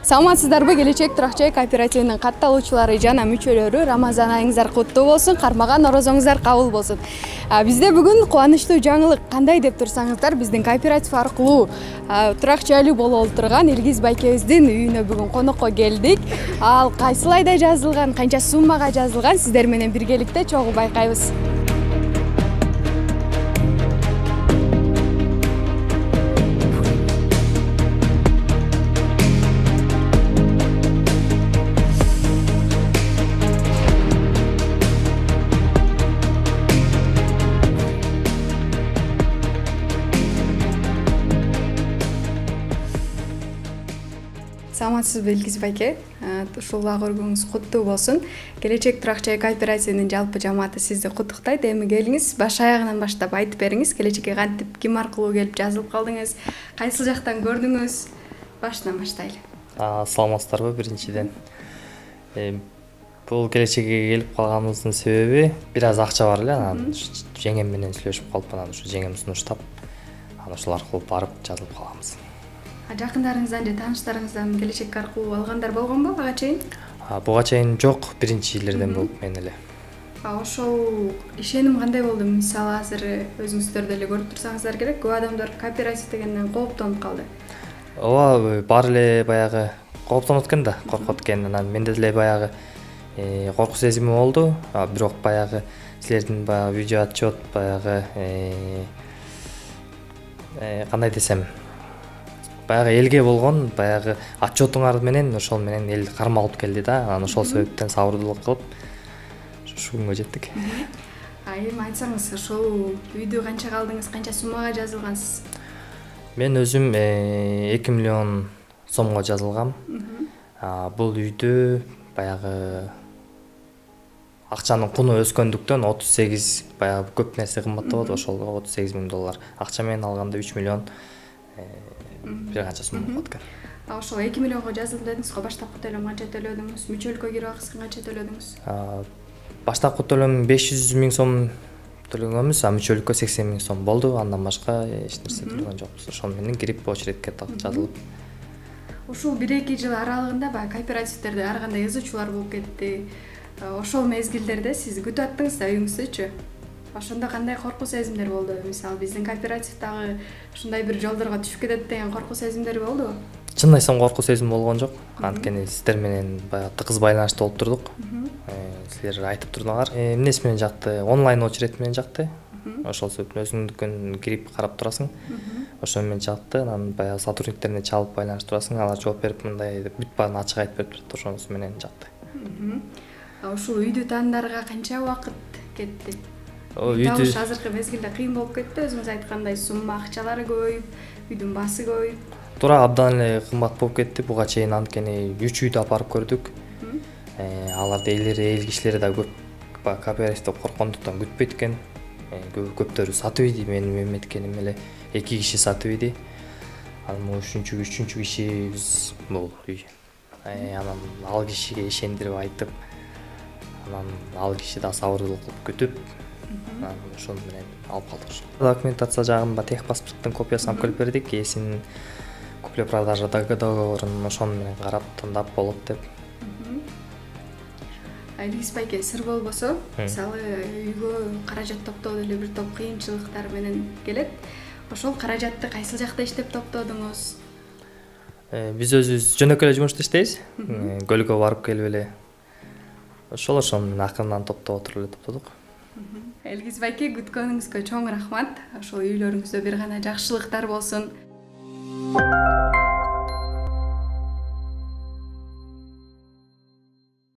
Саламатсыздарбы, келечек турак-жай кооперативинин катталуучулары жана мүчөлөрү, Рамазан айыңыздар куттуу болсун, кармаган орозоңуздар кабыл болсун. Бизде бүгүн кубанычтуу жаңылык кандай деп турсаңыздар, биздин кооператив аркылуу турак-жайлуу боло олтурган Илгиз байкебиздин үйүнө бүгүн конокко келдик. Ал кайсыл айда жазылган, канча суммага жазылган, сиздер менен биргеликте чогуу байкайбыз. Саламатсызбы, Илгиз байке. Ушул агыргыңыз куттуу болсун. Келечек турак-жай кооперативинин жалпы жамааты сизди куттуктайт. Эми келиңиз, баш аягынан баштап айтып бериңиз. Келечекке кантип, ким аркылуу келип жазылып калдыңыз? Кайсыл жактан көрдүңүз? Башынан баштайлы. Саламатсыздарбы, биринчиден. Бул келечекке келип калганыбыздын себеби бир аз акча бар эле, анан жеңем менен сүйлөшүп калып, анан ушу жеңем сунуштап, анан ошол аркылуу барып жазылып калганбыз. Жакындарыңыздан же тааныштарыңыздан келечек аркылуу алгандар болгонбу ага чейин? Буга чейин жок, биринчилерден болуп мен эле. Ошол ишеним кандай болду? Мисалы азыр өзүңүздөр деле көрүп турсаңыздар керек, көп адамдар кооператив дегенден кооптонуп калды. Ооба, баары эле баягы кооптонот экен да, коркот экен. Анан менде деле баягы коркуу сезими болду. Бирок баягы силердин баягы видео отчет баягы кандай десем, баягы элге болгон баягы отчетуңар менен ошол менен эл кармалып келди да. Анан ошол себептен сабырдуулук кылып ушу күнгө жеттик. Эми айтсаңыз, ошол үйдү канча калдыңыз, канча суммага жазылгансыз? Мен өзүм 2 миллион сомго жазылгам. Бул үйдү баягы акчанын куну өскөндүктөн 38 баягы көп нерсе кымбаттап, ошол $38,000 акча менен алганда 3 миллион бир канча сумма болот экен. Ошол 2 миллионго жазылдым дедиңиз го, баштапкы төлөм канча төлөдүңүз? Мүчөлүккө кирип акысын канча төлөдүңүз? Баштапкы төлөм 500 000 сом төлөгөнбүз, мүчөлүккө 80 000 сом болду. Андан башка эч нерсе төлөгөн жокпуз. Ошол менен кирип очередке жазылып. Ушул 1-2 жыл аралыгында баягы кооперативдерде ар кандай ызычуулар болуп кетти. Ошол мезгилдерде сиз күтүп аттыңыз да үйүңүздүчү? Ошондо кандай коркуу сезимдер болду? Мисалы, биздин кооператив дагы ушундай бир жолдорго түшүп кетет деген коркуу сезимдер болду? Чын айтсам коркуу сезим болгон жок. Анткени сиздер менен баягы тыгыз байланышта болуп турдук. Силер айтып турдуңар. Эмнеси менен жакты? Онлайн очеред менен жакты. Ошол себептен өзүңдүкүн кирип карап турасың. Ошол менен жакты. Анан баягы сотрудниктерине чалып байланышып турасың. Алар жооп берип, мындай деп бүт баарын ачык айтып берип турат. Ошонусу менен жакты. Ушул үйдү тандаарга канча убакыт кетти? Үйдү азыркы мезгилде кыйын болуп кетти. Өзүңүз айткандай, сумма акчалары көбөйүп, үйдүн баасы көбөйүп. Туура абдан эле кымбат болуп кетти. Буга чейин анткени 3 үйдү апарып көрдүк. Аларда эл кишилери да көп кооперативде корккондуктан күтпөйт экен. Көптөрү сатып ийди, менин эметкеним эле 2 киши сатып ийди. Анан 3-үчүнчү кишибиз бул үй. Анан ал кишиге ишендирип айтып, анан ал киши да сабырдуулук кылып күтүп, анан ошол менен алып калдык. Документация жагында техпаспорттун копиясын алып келип бердик. Эсин купля-продажа договорун ошону менен карап тандап болот деп. Илгиз байке, сыр болбосо, мисалы үйгө каражат топтоо деле бир топ кыйынчылыктар менен келет. Ошол каражатты кайсыл жакта иштеп топтодуңуз? Биз өзүбүз жөнөкөй эле жумушта иштейбиз. Көлгө барып келип эле ошол менен акырынан топтоп отуруп эле топтодук. Илгиз байке, күткөнүңүзгө чоң рахмат. Ошол үйлөрүңүздө бир гана жакшылыктар болсун.